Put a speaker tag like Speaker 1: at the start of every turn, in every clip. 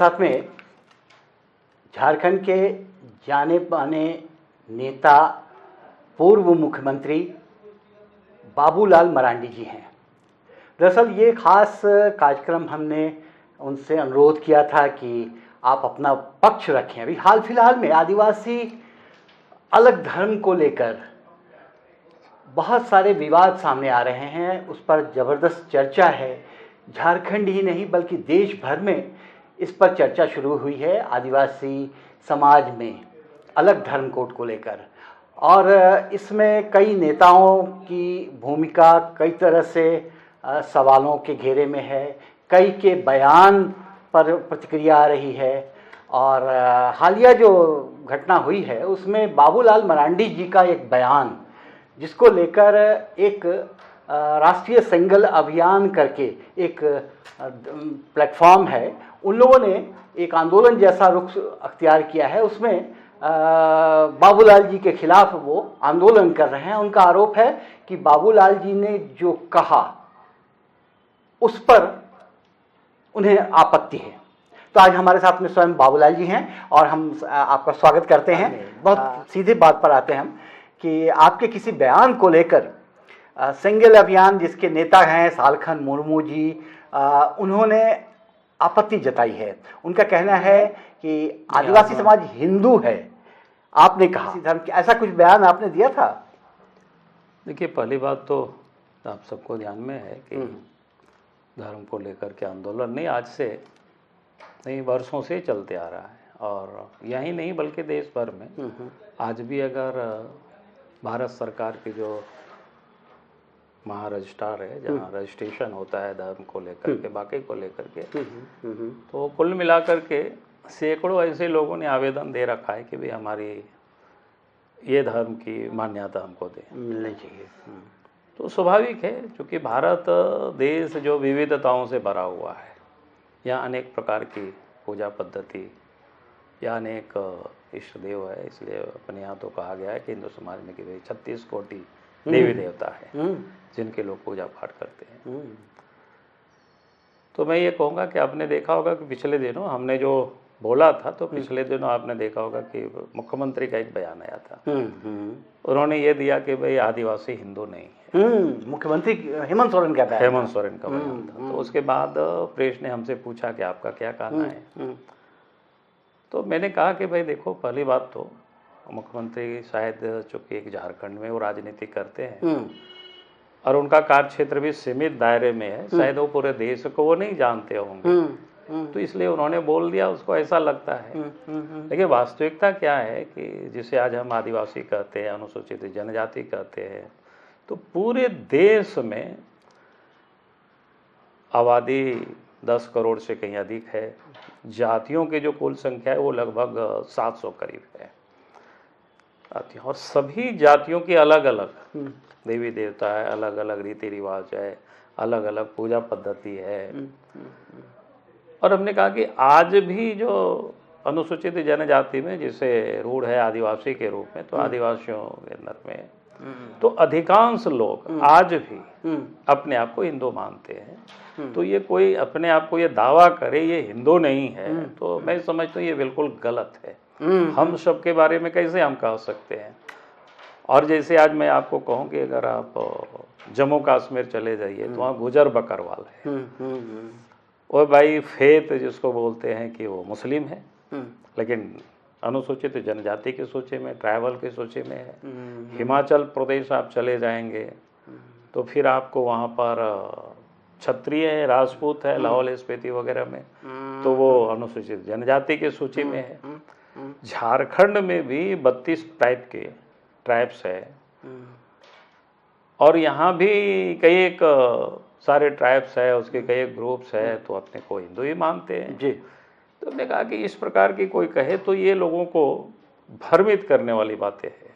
Speaker 1: साथ में झारखंड के जाने माने नेता पूर्व मुख्यमंत्री बाबूलाल मरांडी जी हैं। दरअसल ये खास कार्यक्रम हमने उनसे अनुरोध किया था कि आप अपना पक्ष रखें। अभी हाल फिलहाल में आदिवासी अलग धर्म को लेकर बहुत सारे विवाद सामने आ रहे हैं, उस पर ज़बरदस्त चर्चा है। झारखंड ही नहीं बल्कि देश भर में इस पर चर्चा शुरू हुई है आदिवासी समाज में अलग धर्म कोड को लेकर, और इसमें कई नेताओं की भूमिका कई तरह से सवालों के घेरे में है। कई के बयान पर प्रतिक्रिया आ रही है, और हालिया जो घटना हुई है उसमें बाबूलाल मरांडी जी का एक बयान, जिसको लेकर एक राष्ट्रीय सिंगल अभियान करके एक प्लेटफॉर्म है, उन लोगों ने एक आंदोलन जैसा रुख अख्तियार किया है। उसमें बाबूलाल जी के खिलाफ वो आंदोलन कर रहे हैं। उनका आरोप है कि बाबूलाल जी ने जो कहा उस पर उन्हें आपत्ति है। तो आज हमारे साथ में स्वयं बाबूलाल जी हैं और हम आपका स्वागत करते हैं। बहुत सीधी बात पर आते हैं हम कि आपके किसी बयान को लेकर सिंगल अभियान जिसके नेता हैं सालखन मुर्मू जी, उन्होंने आपत्ति जताई है। उनका कहना है कि आदिवासी समाज हिंदू है। आपने कहा धर्म, ऐसा कुछ बयान आपने दिया था?
Speaker 2: देखिए, पहली बात तो आप सबको ध्यान में है कि धर्म को लेकर के आंदोलन नहीं आज से नहीं, वर्षों से चलते आ रहा है, और यही नहीं बल्कि देश भर में आज भी अगर भारत सरकार की जो महारजिस्ट्रार है, जहाँ रजिस्ट्रेशन होता है धर्म को लेकर के बाकी को लेकर के, तो कुल मिलाकर के सैकड़ों ऐसे लोगों ने आवेदन दे रखा है कि भाई हमारी ये धर्म की मान्यता हमको दे,
Speaker 1: मिलनी चाहिए।
Speaker 2: तो स्वाभाविक है, क्योंकि भारत देश जो विविधताओं से भरा हुआ है, यहाँ अनेक प्रकार की पूजा पद्धति या अनेक इष्ट देव है। इसलिए अपने यहाँ तो कहा गया है कि हिंदू समाज में कि भाई 36 कोटि देवी देवता है जिनके लोग पूजा पाठ करते हैं। तो मैं ये कहूँगा कि आपने देखा होगा कि पिछले दिनों हमने जो बोला था, तो पिछले दिनों आपने देखा होगा कि मुख्यमंत्री का एक बयान आया था। उन्होंने ये दिया कि भाई आदिवासी हिंदू नहीं है।
Speaker 1: मुख्यमंत्री हेमंत सोरेन का बयान,
Speaker 2: हेमंत सोरेन का बयान था। तो उसके बाद प्रेस ने हमसे पूछा कि आपका क्या कहना है। तो मैंने कहा कि भाई देखो, पहली बात तो मुख्यमंत्री शायद चूँकि एक झारखंड में वो राजनीति करते हैं और उनका कार्य क्षेत्र भी सीमित दायरे में है, शायद वो पूरे देश को वो नहीं जानते होंगे, तो इसलिए उन्होंने बोल दिया, उसको ऐसा लगता है। लेकिन वास्तविकता क्या है कि जिसे आज हम आदिवासी कहते हैं, अनुसूचित जनजाति कहते हैं, तो पूरे देश में आबादी 10 करोड़ से कहीं अधिक है। जातियों की जो कुल संख्या है वो लगभग 700 करीब है, और सभी जातियों की अलग अलग देवी देवता है, अलग अलग रीति रिवाज है, अलग अलग पूजा पद्धति है। और हमने कहा कि आज भी जो अनुसूचित जनजाति में जिसे रूढ़ है आदिवासी के रूप में, तो आदिवासियों के अंदर में तो अधिकांश लोग आज भी अपने आप को हिंदू मानते हैं। तो ये कोई अपने आप को ये दावा करे ये हिंदू नहीं है, तो मैं समझता हूँ ये बिल्कुल गलत है। हम सब के बारे में कैसे हम कह सकते हैं? और जैसे आज मैं आपको कहूँ कि अगर आप जम्मू कश्मीर चले जाइए तो वहाँ गुजर बकरवाल है, और भाई फेत जिसको बोलते हैं कि वो मुस्लिम है, लेकिन अनुसूचित जनजाति की सूची में, ट्राइबल की सूची में है। हिमाचल प्रदेश आप चले जाएंगे तो फिर आपको वहाँ पर क्षत्रिय है, राजपूत है, लाहौल स्पीति वगैरह में, तो वो अनुसूचित जनजाति की सूची में है। झारखंड में भी 32 टाइप के ट्राइब्स है, और यहाँ भी कई एक सारे ट्राइब्स है, उसके कई ग्रुप्स है, तो अपने को हिंदू ही मानते हैं जी। तो हमने कहा कि इस प्रकार की कोई कहे तो ये लोगों को भ्रमित करने वाली बातें हैं।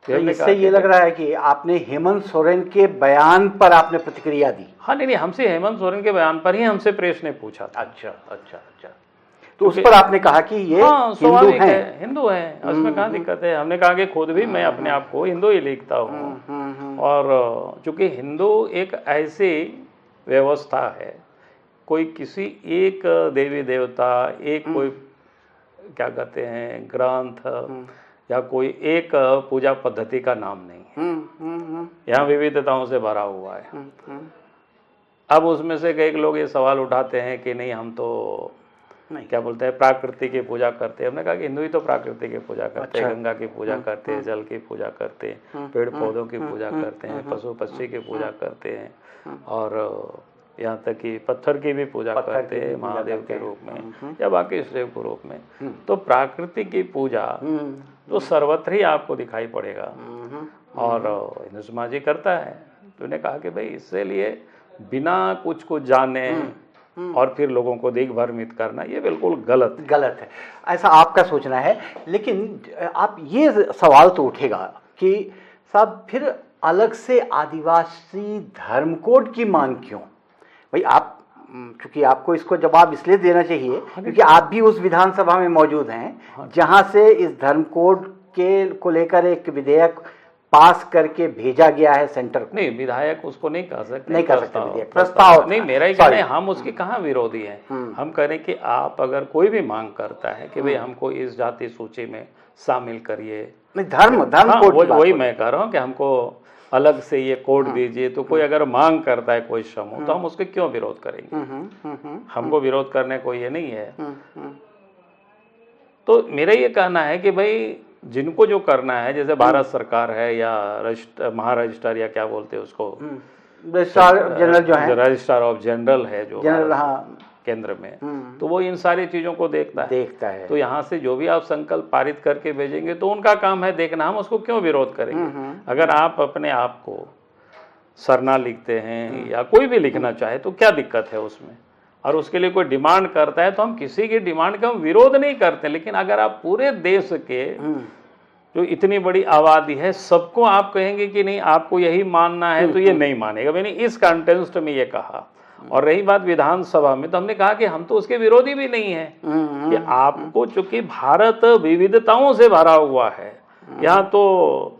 Speaker 1: तो इससे ये लग रहा है कि आपने हेमंत सोरेन के बयान पर आपने प्रतिक्रिया दी?
Speaker 2: हाँ, नहीं, हमसे हेमंत सोरेन के बयान पर ही हमसे प्रेस ने पूछा था।
Speaker 1: अच्छा। तो उस पर आपने कहा कि ये
Speaker 2: हिंदू है, उसमें कहाँ दिक्कत है? हमने कहा कि खुद भी मैं अपने आप को हिंदू ही लिखता हूँ, और चूंकि हिंदू एक ऐसी व्यवस्था है, कोई किसी एक देवी देवता, एक कोई क्या कहते हैं ग्रंथ या कोई एक पूजा पद्धति का नाम नहीं है। यहाँ विविधताओं से भरा हुआ है। अब उसमें से कई लोग ये सवाल उठाते हैं कि नहीं, हम तो
Speaker 1: नहीं,
Speaker 2: क्या बोलते हैं प्रकृति की पूजा करते हैं। हमने कहा कि हिंदू ही तो प्रकृति की पूजा करते हैं, गंगा की पूजा करते हैं, जल की पूजा करते हैं, पेड़ पौधों की पूजा करते हैं, पशु पक्षी की पूजा करते हैं, और यहाँ तक कि पत्थर की भी पूजा करते हैं महादेव के रूप में या बाकी शिव के रूप में। तो प्रकृति की पूजा तो सर्वत्र ही आपको दिखाई पड़ेगा, और हिंदू समाज ही करता है। तो उन्होंने कहा कि भाई इससे लिए बिना कुछ जाने और फिर लोगों को देख भ्रमित करना, ये बिल्कुल गलत है।
Speaker 1: ऐसा आपका सोचना है। लेकिन आप ये सवाल तो उठेगा कि साहब फिर अलग से आदिवासी धर्म कोड की मांग क्यों? भाई आप, क्योंकि आपको इसको जवाब इसलिए देना चाहिए क्योंकि आप भी उस विधानसभा में मौजूद हैं जहां से इस धर्म कोड को लेकर एक विधेयक पास करके भेजा गया है सेंटर को।
Speaker 2: नहीं, विधायक उसको नहीं कह सकते,
Speaker 1: नहीं कर सकते विधायक, प्रस्ताव
Speaker 2: नहीं। मेरा ही कहना है, हम उसके कहाँ विरोधी हैं। हम कह रहे हैं कि आप अगर कोई भी मांग करता है कि भाई हमको इस जाति सूची में शामिल करिए,
Speaker 1: नहीं धर्म कोड,
Speaker 2: वही मैं कह रहा हूँ कि हमको अलग से ये कोड दीजिए। तो कोई अगर मांग करता है कोई समूह, तो हम उसके क्यों विरोध करेंगे? हमको विरोध करने को ये नहीं है। तो मेरा ये कहना है कि भाई जिनको जो करना है, जैसे भारत सरकार है या महारजिस्ट्रार या क्या बोलते हैं उसको,
Speaker 1: रजिस्ट्रार जनरल जो है,
Speaker 2: रजिस्ट्रार ऑफ जनरल है जो
Speaker 1: जनरल, हाँ,
Speaker 2: केंद्र में, तो वो इन सारी चीजों को देखता है। तो यहाँ से जो भी आप संकल्प पारित करके भेजेंगे तो उनका काम है देखना, हम उसको क्यों विरोध करेंगे? अगर आप अपने आप को सरना लिखते हैं या कोई भी लिखना चाहे तो क्या दिक्कत है उसमें? और उसके लिए कोई डिमांड करता है तो हम किसी की डिमांड का विरोध नहीं करते। लेकिन अगर आप पूरे देश के जो इतनी बड़ी आबादी है सबको आप कहेंगे कि नहीं आपको यही मानना है, तो ये नहीं मानेगा। मैंने इस कॉन्टेक्स्ट में ये कहा। और रही बात विधानसभा में, तो हमने कहा कि हम तो उसके विरोधी भी नहीं है कि आपको, चूंकि भारत विविधताओं से भरा हुआ है, यहाँ तो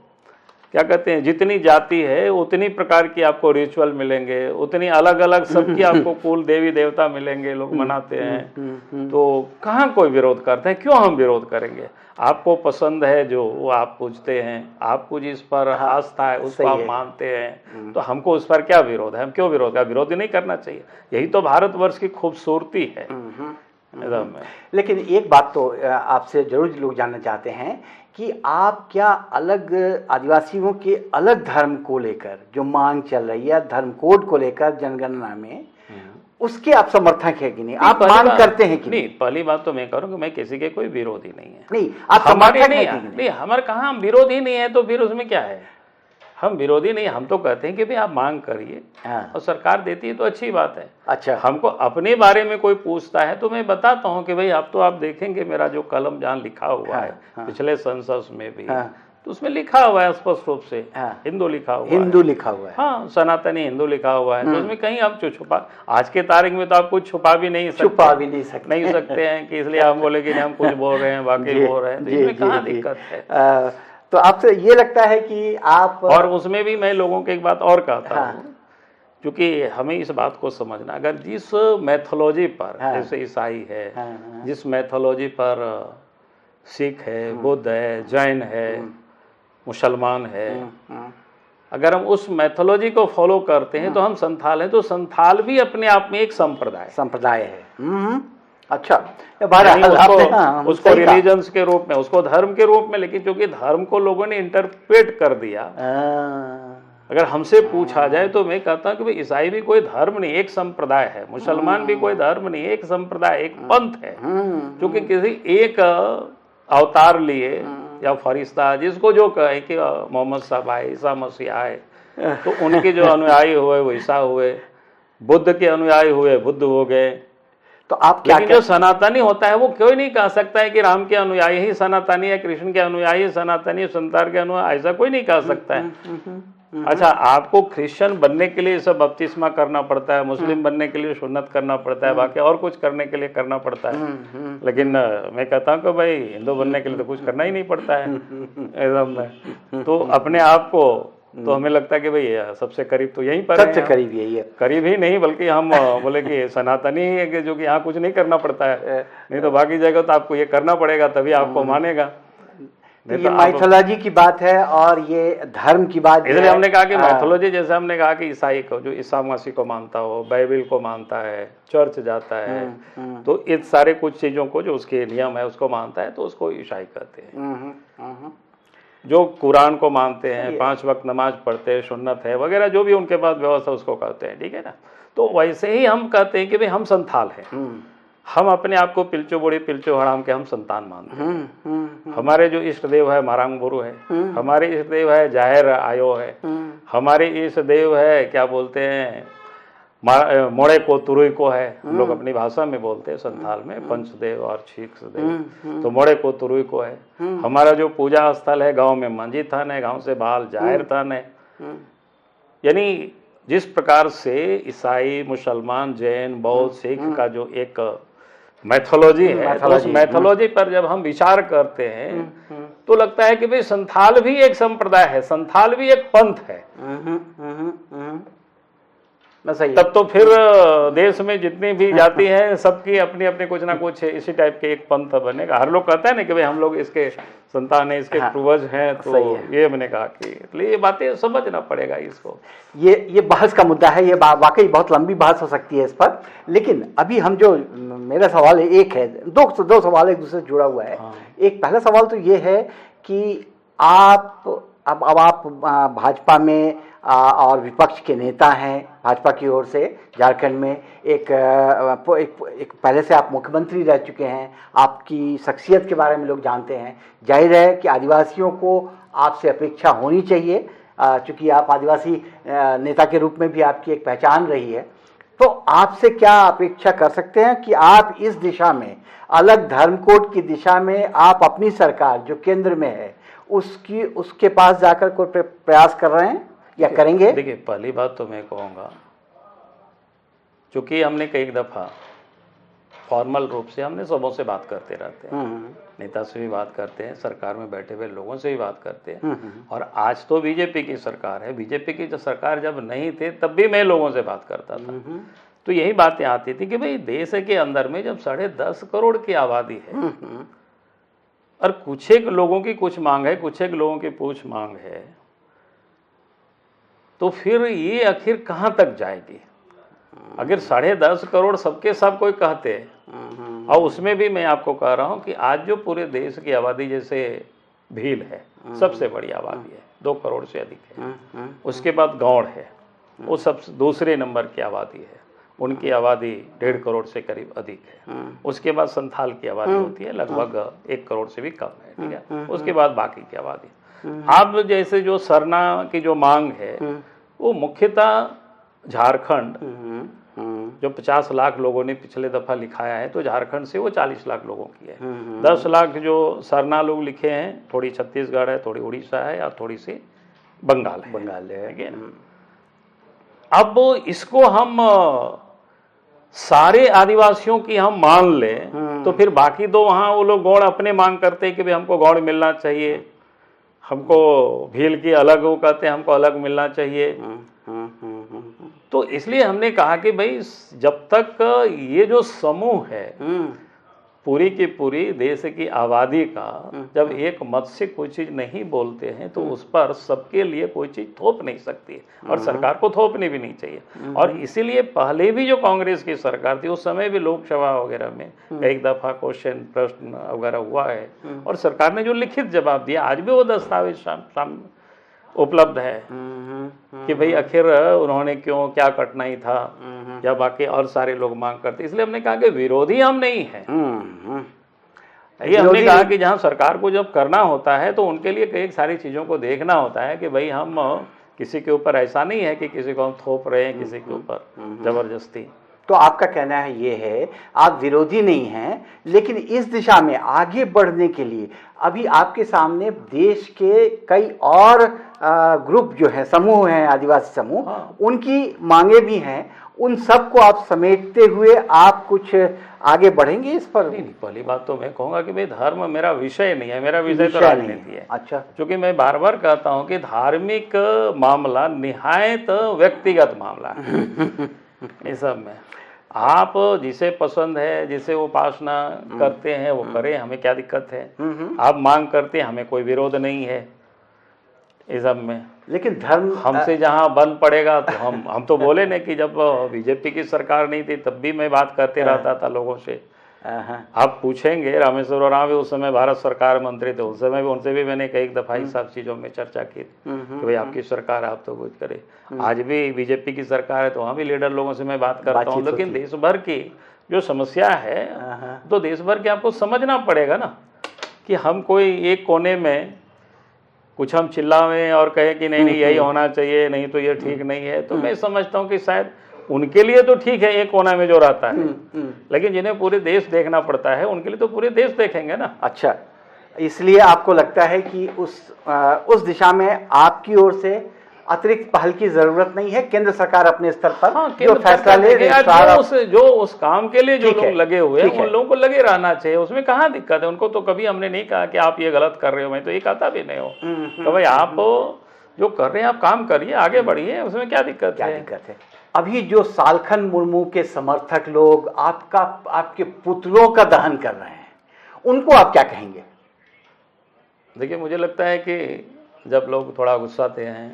Speaker 2: क्या कहते हैं जितनी जाति है उतनी प्रकार की आपको रिचुअल मिलेंगे, उतनी अलग अलग सबकी आपको कुल देवी देवता मिलेंगे, लोग मनाते हैं। तो कहाँ कोई विरोध करते हैं? क्यों हम विरोध करेंगे? आपको पसंद है जो वो आप पूछते हैं, आपको जिस पर आस्था है उसको आप मानते हैं, तो हमको उस पर क्या विरोध है? हम क्यों विरोध का विरोध ही नहीं करना चाहिए। यही तो भारतवर्ष की खूबसूरती है।
Speaker 1: लेकिन एक बात तो आपसे जरूर लोग जानना चाहते हैं कि आप क्या अलग आदिवासियों के अलग धर्म को लेकर जो मांग चल रही है, धर्म कोड को लेकर जनगणना में, उसके आप समर्थक है कि नहीं? आप मांग करते हैं कि
Speaker 2: नहीं? पहली बात तो मैं करूँ कि मैं किसी के कोई विरोधी नहीं है।
Speaker 1: नहीं, आप समर्थक हैं कि
Speaker 2: नहीं? हमारे कहाँ हम विरोधी नहीं है, तो फिर उसमें क्या है? हम विरोधी नहीं, हम तो कहते हैं कि भाई आप मांग करिए और सरकार देती है तो अच्छी बात है।
Speaker 1: अच्छा,
Speaker 2: हमको अपने बारे में कोई पूछता है तो मैं बताता हूँ कि भाई अब तो आप देखेंगे मेरा जो कलम जहाँ लिखा हुआ है पिछले संसद में भी, तो उसमें लिखा हुआ है स्पष्ट रूप से हिंदू लिखा हुआ है,
Speaker 1: हिंदू लिखा हुआ है,
Speaker 2: हाँ, सनातनी हिंदू लिखा हुआ है। तो उसमें कहीं आप छुपा, आज के तारीख में तो आप कुछ छुपा भी नहीं सकते हैं कि इसलिए हम बोले कि हम कुछ बोल रहे हैं बाकी बोल रहे हैं, तो इसमें कहाँ दिक्कत है?
Speaker 1: तो आपसे ये लगता है कि आप,
Speaker 2: और उसमें भी मैं लोगों को एक बात और कहता हूँ, क्योंकि हमें इस बात को समझना, अगर जिस मैथोलॉजी पर जैसे ईसाई है, जिस मैथोलॉजी पर सिख है, बुद्ध है, जैन है, मुसलमान है, अगर हम उस मैथोलॉजी को फॉलो करते हैं तो हम संथाल हैं। तो संथाल भी अपने आप में एक
Speaker 1: संप्रदाय है। अच्छा,
Speaker 2: उसको रिलीजन्स के रूप में, उसको धर्म के रूप में, लेकिन क्योंकि धर्म को लोगों ने इंटरप्रेट कर दिया। अगर हमसे पूछा जाए तो मैं कहता हूं कि भाई ईसाई भी कोई धर्म नहीं, एक संप्रदाय है। मुसलमान भी कोई धर्म नहीं, एक संप्रदाय, एक पंथ है, क्योंकि किसी एक अवतार लिए या फरिश्ता, जिसको जो कहे कि मोहम्मद साहब आए, ईसा मसीह आए, तो उनके जो अनुयायी हुए वो ईसा हुए, बुद्ध के अनुयायी हुए बुद्ध हो गए।
Speaker 1: तो आप क्या,
Speaker 2: जो सनातनी होता है वो कोई नहीं कह सकता है कि राम के अनुयायी ही सनातनी है, कृष्ण के अनुयायी सनातनी, संतार के अनुयायी, ऐसा कोई नहीं कह सकता है। अच्छा, आपको क्रिश्चियन बनने के लिए सब बपतिस्मा करना पड़ता है, मुस्लिम बनने के लिए सुन्नत करना पड़ता है, बाकी और कुछ करने के लिए करना पड़ता है। लेकिन मैं कहता हूँ कि भाई हिंदू बनने के लिए तो कुछ करना ही नहीं पड़ता है एकदम। तो अपने आप को तो हमें लगता है कि भाई सबसे करीब तो यहीं पर
Speaker 1: सबसे
Speaker 2: है,
Speaker 1: करीब यही है।
Speaker 2: करीब ही नहीं बल्कि हम बोले कि सनातनी ही है कि जो कि यहाँ कुछ नहीं करना पड़ता है, नहीं तो बाकी जगह तो आपको ये करना पड़ेगा तभी आपको मानेगा।
Speaker 1: तो ये माइथोलॉजी की बात है और ये धर्म की बात
Speaker 2: इसलिए हमने कहा कि माइथोलॉजी, जैसे हमने कहा कि ईसाई को, जो ईसा मसीह को मानता हो, बाइबल को मानता है, चर्च जाता है, तो इस सारे कुछ चीज़ों को जो उसके नियम है उसको मानता है तो उसको ईसाई कहते हैं। जो कुरान को मानते हैं, 5 वक्त नमाज पढ़ते हैं, सुन्नत है वगैरह जो भी उनके पास व्यवस्था उसको कहते हैं, ठीक है ना। तो वैसे ही हम कहते हैं कि भाई हम संथाल हैं, हम अपने आप को पिलचो बोड़ी पिलचो हराम के हम संतान मानते हैं। हमारे जो इष्ट देव है मारांग बुरु है, हमारे इष्ट देव है जाहिर आयो है, हमारे इष्ट देव है क्या बोलते हैं मोड़े को तुरुई को है, हम लोग अपनी भाषा में बोलते हैं संथाल में पंचदेव और छीक्स देव, तो मोड़े को तुरुई को है। हमारा जो पूजा स्थल है गांव में मंजी थान है, गांव से बाल जाहिर थान है। यानी जिस प्रकार से ईसाई, मुसलमान, जैन, बौद्ध, सिख का जो एक मैथोलॉजी है, तो उस मैथोलॉजी पर जब हम विचार करते हैं तो लगता है कि भाई संथाल भी एक संप्रदाय है, संथाल भी एक पंथ है। तब तो फिर देश में जितनी भी जाति हैं सबकी अपनी अपनी कुछ ना कुछ इसी टाइप के एक पंथ बनेगा। हर लोग कहते हैं ना कि भाई हम लोग इसके संतान है, इसके पूर्वज हैं, तो ये मैंने कहा कि इसलिए ये बातें समझना पड़ेगा इसको।
Speaker 1: ये बहस का मुद्दा है, ये वाकई बहुत लंबी बहस हो सकती है इस पर, लेकिन अभी हम जो मेरा सवाल है एक है, दो सवाल एक दूसरे से जुड़ा हुआ है। एक पहला सवाल तो ये है कि आप अब आप भाजपा में और विपक्ष के नेता हैं भाजपा की ओर से झारखंड में, एक पहले से आप मुख्यमंत्री रह चुके हैं, आपकी शख्सियत के बारे में लोग जानते हैं। जाहिर है कि आदिवासियों को आपसे अपेक्षा होनी चाहिए, चूँकि आप आदिवासी नेता के रूप में भी आपकी एक पहचान रही है। तो आपसे क्या अपेक्षा कर सकते हैं कि आप इस दिशा में, अलग धर्म कोड की दिशा में, आप अपनी सरकार जो केंद्र में है उसके पास जाकर कोई प्रयास कर रहे हैं या करेंगे?
Speaker 2: देखिए, पहली बात तो मैं कहूँगा, चूंकि हमने कई दफ़ा फॉर्मल रूप से हमने सबों से बात करते रहते हैं, नेता से भी बात करते हैं, सरकार में बैठे हुए लोगों से भी बात करते हैं, और आज तो बीजेपी की सरकार है। बीजेपी की जो सरकार जब नहीं थे तब भी मैं लोगों से बात करता था, तो यही बातें आती थी कि भाई देश के अंदर में जब 10.5 करोड़ की आबादी है और कुछ एक लोगों की कुछ मांग है, कुछ एक लोगों की कुछ मांग है, तो फिर ये आखिर कहाँ तक जाएगी? अगर 10.5 करोड़ सबके सब कोई कहते हैं, और उसमें भी मैं आपको कह रहा हूँ कि आज जो पूरे देश की आबादी, जैसे भील है सबसे बड़ी आबादी है, 2 करोड़ से अधिक है, उसके बाद गौड़ है, वो सबसे दूसरे नंबर की आबादी है, उनकी आबादी 1.5 करोड़ से करीब अधिक है। उसके बाद संथाल की आबादी होती है लगभग 1 करोड़ से भी कम है, ठीक है। उसके बाद बाकी की आबादी। अब जैसे जो सरना की जो मांग है वो मुख्यतः झारखंड, जो 50 लाख लोगों ने पिछले दफा लिखाया है, तो झारखंड से वो 40 लाख लोगों की है। 10 लाख जो सरना लोग लिखे हैं, थोड़ी छत्तीसगढ़ है, थोड़ी उड़ीसा है और थोड़ी सी बंगाल है, ठीक है ना। अब इसको हम सारे आदिवासियों की हम मान लें तो फिर बाकी दो वहाँ वो लोग गौड़ अपने मांग करते हैं कि भाई हमको गौड़ मिलना चाहिए, हमको भील की अलग, वो कहते हैं हमको अलग मिलना चाहिए। तो इसलिए हमने कहा कि भाई जब तक ये जो समूह है पूरी की पूरी देश की आबादी का जब एक मत से कोई चीज़ नहीं बोलते हैं तो उस पर सबके लिए कोई चीज़ थोप नहीं सकती है, और सरकार को थोपनी भी नहीं चाहिए। और इसीलिए पहले भी जो कांग्रेस की सरकार थी उस समय भी लोकसभा वगैरह में एक दफ़ा क्वेश्चन प्रश्न वगैरह हुआ है, और सरकार ने जो लिखित जवाब दिया, आज भी वो दस्तावेज उपलब्ध है कि भाई आखिर उन्होंने क्यों, क्या कठिनाई था, या बाकी और सारे लोग मांग करते। इसलिए हमने कहा कि विरोधी हम नहीं है। ये हमने कहा कि जहां सरकार को जब करना होता है तो उनके लिए कई सारी चीज़ों को देखना होता है कि भाई हम किसी के ऊपर, ऐसा नहीं है कि किसी को हम थोप रहे हैं किसी के ऊपर जबरदस्ती।
Speaker 1: तो आपका कहना है ये है, आप विरोधी नहीं हैं, लेकिन इस दिशा में आगे बढ़ने के लिए अभी आपके सामने देश के कई और ग्रुप जो है, समूह हैं, आदिवासी समूह, उनकी मांगे भी हैं, उन सबको आप समेटते हुए आप कुछ आगे बढ़ेंगे इस पर?
Speaker 2: नहीं, पहली बात तो मैं कहूँगा कि भाई धर्म मेरा विषय नहीं है, मेरा विषय तो
Speaker 1: विषय नहीं
Speaker 2: राजनीति है।
Speaker 1: अच्छा।
Speaker 2: क्योंकि मैं बार बार कहता हूँ कि धार्मिक मामला निहायत व्यक्तिगत मामला है। इस सब में आप जिसे पसंद है, जिसे उपासना करते हैं वो करें, हमें क्या दिक्कत है। आप मांग करते हैं, हमें कोई विरोध नहीं है इस सब में।
Speaker 1: लेकिन धर्म
Speaker 2: हमसे जहाँ बन पड़ेगा तो हम तो बोले ना कि जब बीजेपी की सरकार नहीं थी तब भी मैं बात करते रहता था लोगों से। आप पूछेंगे रामेश्वर उरांव भी उस समय भारत सरकार मंत्री थे, उस समय भी उनसे भी मैंने कई दफा इस सब चीज़ों में चर्चा की कि भाई आपकी सरकार आप तो कुछ करे। आज भी बीजेपी की सरकार है तो वहाँ भी लीडर लोगों से मैं बात करता हूँ। लेकिन देश भर की जो समस्या है तो देश भर की आपको समझना पड़ेगा ना कि हम कोई एक कोने में कुछ हम चिल्लावें और कहें कि नहीं यही होना चाहिए, नहीं तो ये ठीक नहीं है। तो मैं समझता हूँ कि शायद उनके लिए तो ठीक है एक कोना में जो रहता है, लेकिन जिन्हें पूरे देश देखना पड़ता है उनके लिए तो पूरे देश देखेंगे ना।
Speaker 1: अच्छा, इसलिए आपको लगता है कि उस दिशा में आपकी ओर से अतिरिक्त पहल की जरूरत नहीं है, केंद्र सरकार अपने स्तर पर जो फैसला ले
Speaker 2: जो उस काम के लिए जो लोग लगे हुए हैं उन लोगों को लगे रहना चाहिए, उसमें कहाँ दिक्कत है। उनको तो कभी हमने नहीं कहा कि आप ये गलत कर रहे हो, मैं तो ये कहता भी नहीं हो तो भाई आप जो कर रहे हैं आप काम करिए, आगे बढ़िए, उसमें क्या दिक्कत है।
Speaker 1: अभी जो सालखन मुर्मू के समर्थक लोग आपके पुतलों का दहन कर रहे हैं, उनको आप क्या कहेंगे?
Speaker 2: देखिए, मुझे लगता है कि जब लोग थोड़ा गुस्साते हैं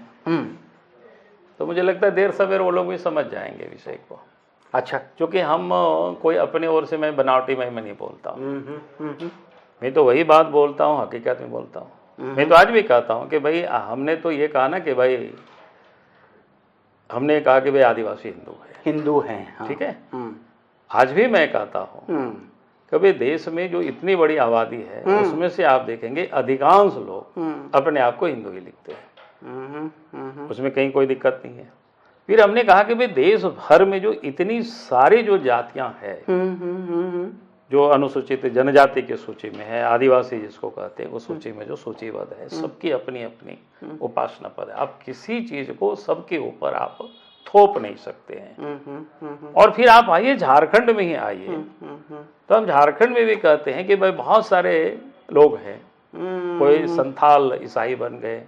Speaker 2: तो मुझे लगता है देर सवेर वो लोग भी समझ जाएंगे विषय को।
Speaker 1: अच्छा,
Speaker 2: क्योंकि हम कोई अपने ओर से मैं बनावटी में नहीं बोलता हूँ, मैं तो वही बात बोलता हूँ, हकीकत में बोलता हूँ। मैं तो आज भी कहता हूँ कि भाई हमने तो ये कहा ना कि भाई हमने कहा कि भाई आदिवासी हिंदू हैं,
Speaker 1: हाँ।
Speaker 2: ठीक है, आज भी मैं कहता हूँ कि भाई देश में जो इतनी बड़ी आबादी है उसमें से आप देखेंगे अधिकांश लोग अपने आप को हिंदू ही लिखते हैं, उसमें कहीं कोई दिक्कत नहीं है। फिर हमने कहा कि भाई देश भर में जो इतनी सारी जो जातियां हैं, जो अनुसूचित जनजाति की सूची में है, आदिवासी जिसको कहते हैं, उस सूची में जो सूचीबद्ध है, सबकी अपनी अपनी उपासना पद है। आप किसी चीज को सबके ऊपर आप थोप नहीं सकते हैं। और फिर आप आइए झारखंड में ही आइए, तो हम झारखंड में भी कहते हैं कि भाई बहुत सारे लोग हैं, कोई संथाल ईसाई बन गए,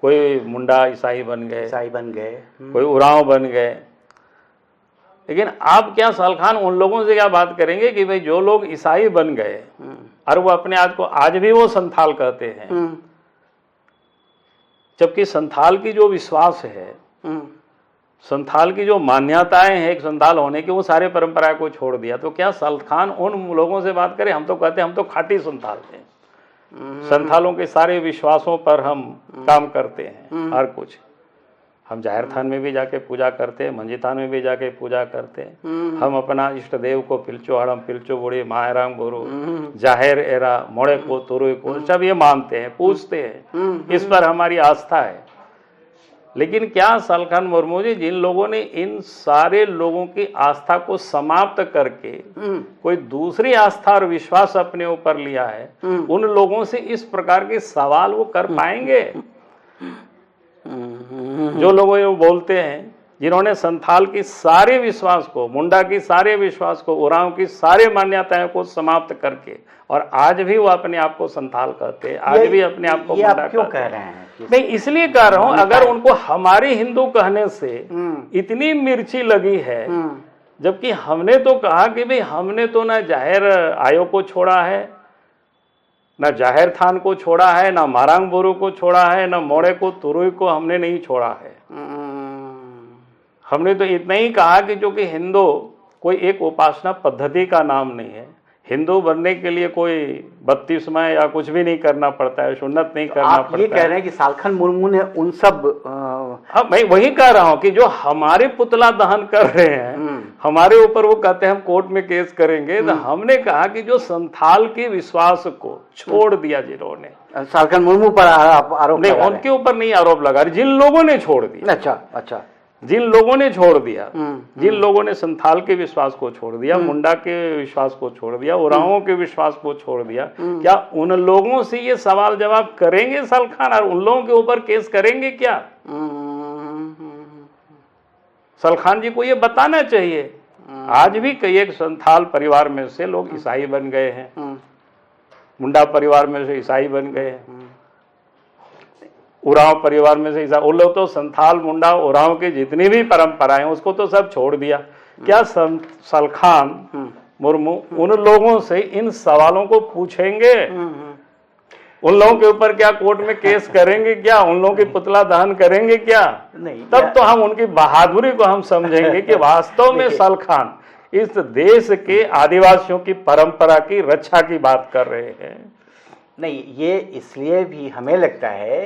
Speaker 2: कोई मुंडा ईसाई बन गए, कोई उरांव बन गए। लेकिन आप क्या सालखान उन लोगों से क्या बात करेंगे कि भाई जो लोग ईसाई बन गए और वो अपने आप को आज भी वो संथाल कहते हैं, जबकि संथाल की जो विश्वास है, संथाल की जो मान्यताएं हैं एक संथाल होने की, वो सारे परंपरा को छोड़ दिया। तो क्या सालखान उन लोगों से बात करें? हम तो कहते हैं हम तो खाटी संथाल हैं, संथालों के सारे विश्वासों पर हम काम करते हैं। हर कुछ हम जाहिर थान में भी जाके पूजा करते हैं, मंजी थान में भी जाके पूजा करते हैं। हम अपना इष्ट देव को पिलचो हड़म पिलचो बुढ़ी मायरांग बोरो जाहिर एरा मोड़े को तुरु को सब ये मानते हैं, पूछते हैं, इस पर हमारी आस्था है। लेकिन क्या सालखान मुर्मू जी, जिन लोगों ने इन सारे लोगों की आस्था को समाप्त करके कोई दूसरी आस्था और विश्वास अपने ऊपर लिया है, उन लोगों से इस प्रकार के सवाल वो कर पाएंगे? जो लोग वो बोलते हैं, जिन्होंने संथाल की सारे विश्वास को, मुंडा की सारे विश्वास को, उरांव की सारे मान्यताओं को समाप्त करके, और आज भी वो अपने आप को संथाल कहते हैं, आज भी अपने आप को मुंडा
Speaker 1: क्यों कह रहे हैं?
Speaker 2: मैं इसलिए कह रहा हूं, अगर उनको हमारे हिंदू कहने से इतनी मिर्ची लगी है, जबकि हमने तो कहा कि भाई हमने तो ना जाहिर आयोग को छोड़ा है, ना जाहिर थान को छोड़ा है, ना मारांग बोरो को छोड़ा है, ना मोड़े को तुरुई को हमने नहीं छोड़ा है। हमने तो इतना ही कहा कि जो कि हिंदू कोई एक उपासना पद्धति का नाम नहीं है। हिंदू बनने के लिए कोई बत्तीसवां या कुछ भी नहीं करना पड़ता है, सुन्नत नहीं करना पड़ता है।
Speaker 1: ये कह रहे हैं कि सालखन मुर्मू ने उन सब
Speaker 2: हाँ, मैं वही कह रहा हूँ कि जो हमारे पुतला दहन कर रहे हैं, हमारे ऊपर वो कहते हैं हम कोर्ट में केस करेंगे, तो हमने कहा कि जो संथाल के विश्वास को छोड़ दिया, जिन्होंने
Speaker 1: सालखन मुर्मू पर आरोप
Speaker 2: नहीं, उनके ऊपर नहीं आरोप लगा, जिन लोगों ने छोड़ दिया।
Speaker 1: अच्छा,
Speaker 2: जिन लोगों ने छोड़ दिया, जिन लोगों ने संथाल के विश्वास को छोड़ दिया, मुंडा के विश्वास को छोड़ दिया, उरांवों के विश्वास को छोड़ दिया, क्या उन लोगों से ये सवाल जवाब करेंगे सालखान, और उन लोगों के ऊपर केस करेंगे क्या? सलखान जी को ये बताना चाहिए। आज भी कई एक संथाल परिवार में से लोग ईसाई बन गए हैं, मुंडा परिवार में से ईसाई बन गए हैं, उरांव परिवार में से ईसाई। वो लोग तो संथाल, मुंडा, उरांव की जितनी भी परंपराएं उसको तो सब छोड़ दिया। क्या सलखान मुर्मू उन लोगों से इन सवालों को पूछेंगे? उन लोगों के ऊपर क्या कोर्ट में केस करेंगे? क्या उन लोगों की पुतला दहन करेंगे? क्या
Speaker 1: नहीं,
Speaker 2: तब तो हम उनकी बहादुरी को हम समझेंगे कि वास्तव में सलखान इस देश के आदिवासियों की परंपरा की रक्षा की बात कर रहे हैं।
Speaker 1: नहीं, ये इसलिए भी हमें लगता है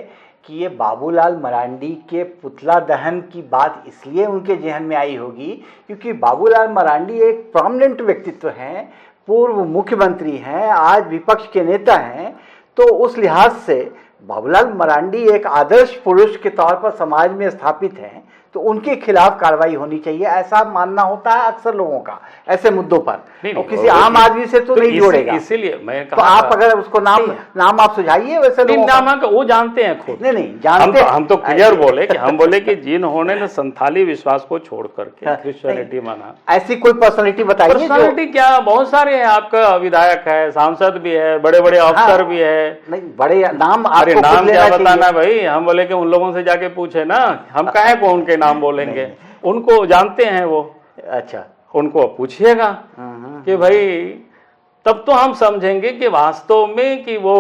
Speaker 1: कि ये बाबूलाल मरांडी के पुतला दहन की बात इसलिए उनके जहन में आई होगी क्योंकि बाबूलाल मरांडी एक प्रोमिनेंट व्यक्तित्व हैं, पूर्व मुख्यमंत्री हैं, आज विपक्ष के नेता हैं। तो उस लिहाज से बाबूलाल मरांडी एक आदर्श पुरुष के तौर पर समाज में स्थापित हैं, तो उनके खिलाफ कार्रवाई होनी चाहिए, ऐसा मानना होता है अक्सर लोगों का ऐसे मुद्दों पर। और किसी आम आदमी से तो नहीं जोड़ेगा।
Speaker 2: इसीलिए मैं
Speaker 1: तो आप अगर उसको नाम आप सुझाइए वैसे लोगों का।
Speaker 2: नाम वो जानते हैं खुद।
Speaker 1: नहीं जानते।
Speaker 2: हम तो क्लियर बोले कि हम बोले कि जिन्होंने न संथाली विश्वास को छोड़ करके क्रिश्चियनिटी माना,
Speaker 1: ऐसी कोई पर्सनालिटी बताइए।
Speaker 2: पर्सनालिटी क्या, बहुत सारे हैं। आपका विधायक है, सांसद भी है, बड़े बड़े अफसर भी है।
Speaker 1: नहीं, बड़े नाम
Speaker 2: अरे नाम क्या बताना भाई, हम बोले कि उन लोगों से जाके पूछे ना, हम काहे को उनके नाम बोलेंगे? उनको जानते हैं वो।
Speaker 1: अच्छा,
Speaker 2: उनको पूछिएगा कि भाई, तब तो हम समझेंगे कि वास्तव में कि वो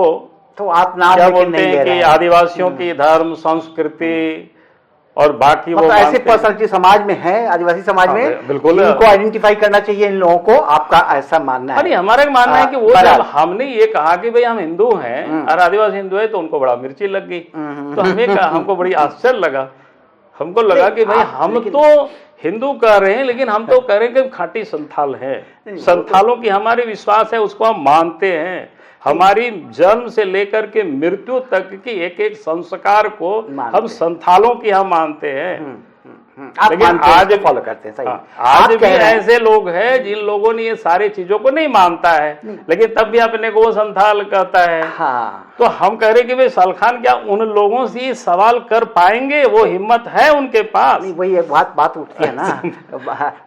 Speaker 1: तो आप नाम
Speaker 2: क्या बोलते हैं कि आदिवासियों की धर्म, संस्कृति और बाकी वो
Speaker 1: ऐसे पर्सनालिटी समाज में है, आदिवासी समाज में,
Speaker 2: बिल्कुल
Speaker 1: इनको आइडेंटिफाई करना चाहिए इन लोगों को। आपका ऐसा मानना है?
Speaker 2: अरे हमारा मानना है कि वो जब हमने ये कहा कि भाई हम हिंदू हैं और आदिवासी हिंदू है, तो उनको बड़ा मिर्ची लग गई। तो हमको बड़ी आश्चर्य लगा। हमको लगा कि भाई हम तो हिंदू कह रहे हैं, लेकिन हम तो कह रहे हैं कि खाटी संथाल है। संथालों की हमारी विश्वास है, उसको हम मानते हैं। हमारी जन्म से लेकर के मृत्यु तक की एक एक संस्कार को हम संथालों की हम मानते हैं। लेकिन आज
Speaker 1: फॉलो करते हैं। सही।
Speaker 2: आज भी ऐसे लोग हैं जिन लोगों ने ये सारी चीजों को नहीं मानता है, लेकिन तब भी अपने को वो संथाल कहता है।
Speaker 1: हाँ।
Speaker 2: तो हम कह रहे कि भाई सलखान क्या उन लोगों से ये सवाल कर पाएंगे? वो हिम्मत है उनके पास?
Speaker 1: नहीं, वही बात उठती है ना।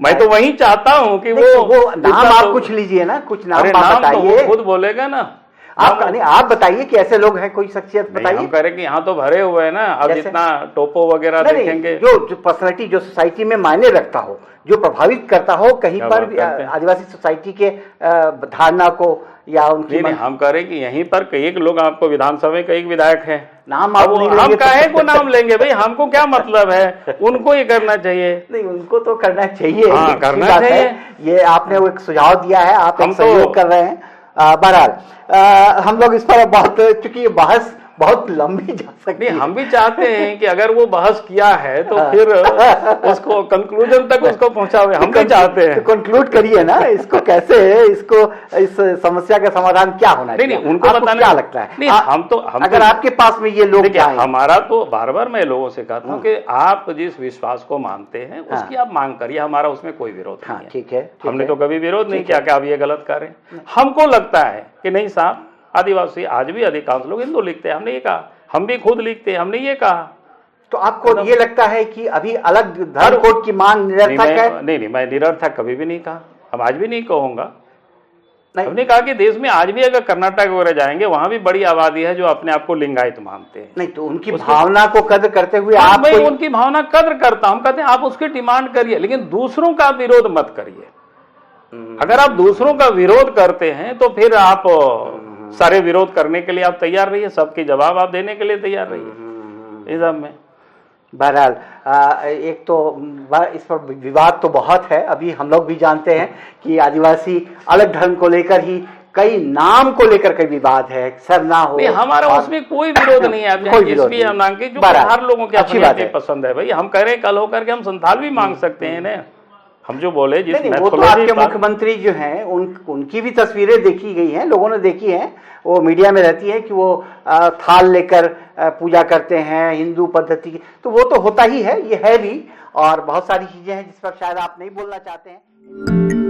Speaker 2: मैं तो वही चाहता हूँ कि वो
Speaker 1: नाम आप कुछ लीजिए ना, कुछ नाम बताइए।
Speaker 2: तो खुद बोलेगा ना।
Speaker 1: आप बताइए कि ऐसे लोग हैं, कोई शख्सियत बताइए।
Speaker 2: हम कह रहे कि यहाँ तो भरे हुए हैं ना। अब जितना टोपो वगैरह देखेंगे,
Speaker 1: जो पर्सनालिटी जो सोसाइटी में मायने रखता हो, जो प्रभावित करता हो कहीं पर भी आदिवासी सोसाइटी के धारणा को या उनकी।
Speaker 2: नहीं, हम कह रहे कि यहीं पर कई लोग आपको विधानसभा में कई विधायक हैं,
Speaker 1: नाम
Speaker 2: हम काहे को नाम लेंगे भाई? हमको क्या मतलब है? उनको ही करना चाहिए।
Speaker 1: नहीं, उनको तो करना चाहिए।
Speaker 2: हाँ, करना चाहिए।
Speaker 1: ये आपने वो एक सुझाव दिया है, आप हम सहयोग कर रहे हैं। बहरहाल हम लोग इस पर बहुत, चूंकि बहस बहुत लंबी जा सकती है।
Speaker 2: हम भी चाहते हैं कि अगर वो बहस किया है तो फिर उसको कंक्लूजन तक उसको पहुंचावे। हम भी चाहते हैं।
Speaker 1: कंक्लूड करिए ना, इसको कैसे है, इसको इस समस्या का समाधान क्या होना चाहिए?
Speaker 2: नहीं, उनको बताना क्या
Speaker 1: लगता है?
Speaker 2: नहीं, हम
Speaker 1: अगर आपके पास में ये लोग क्या
Speaker 2: हमारा तो बार बार मैं लोगों से कहता हूँ कि आप जिस विश्वास को मानते हैं उसकी आप मांग करिए, हमारा उसमें कोई विरोध नहीं है।
Speaker 1: ठीक है,
Speaker 2: हमने तो कभी विरोध नहीं किया कि आप ये गलत कर रहे हैं। हमको लगता है कि नहीं साहब, आदिवासी आज भी अधिकांश लोग हिंदू लिखते हैं, हमने ये कहा। हम भी खुद लिखते हैं, हमने ये कहा।
Speaker 1: तो आपको ये लगता है कि अभी अलग धर्म कोड की मांग निरर्थक है?
Speaker 2: नहीं, मैं निरर्थक कभी भी नहीं कहा, हम आज भी नहीं कहूंगा। हमने कहा कि देश में आज भी अगर कर्नाटक वगैरह जाएंगे, वहां भी बड़ी आबादी है जो अपने आप को लिंगायत मानते हैं।
Speaker 1: नहीं, तो उनकी भावना को कद्र करते हुए
Speaker 2: आप उनकी भावना कद्र करता हूं। कहते हैं आप उसकी डिमांड करिए, लेकिन दूसरों का विरोध मत करिए। अगर आप दूसरों का विरोध करते हैं तो फिर आप सारे विरोध करने के लिए आप तैयार रहिए, सबके जवाब आप देने के लिए तैयार रहिए। इस में
Speaker 1: बहरहाल एक तो इस पर विवाद तो बहुत है। अभी हम लोग भी जानते हैं कि आदिवासी अलग धर्म को लेकर ही कई नाम को लेकर कई विवाद है, सर ना हो।
Speaker 2: हमारा उसमें कोई विरोध नहीं है। कोई जिस भी हम नाम के जो हर लोगों की अच्छी बात पसंद है भाई। हम कह रहे हैं कल होकर के हम संथाल भी मांग सकते हैं ना। हम जो बोले
Speaker 1: वो तो आपके मुख्यमंत्री जो हैं उनकी भी तस्वीरें देखी गई हैं, लोगों ने देखी हैं, वो मीडिया में रहती है कि वो थाल लेकर पूजा करते हैं हिंदू पद्धति की। तो वो तो होता ही है, ये है भी, और बहुत सारी चीजें हैं जिस पर शायद आप नहीं बोलना चाहते हैं।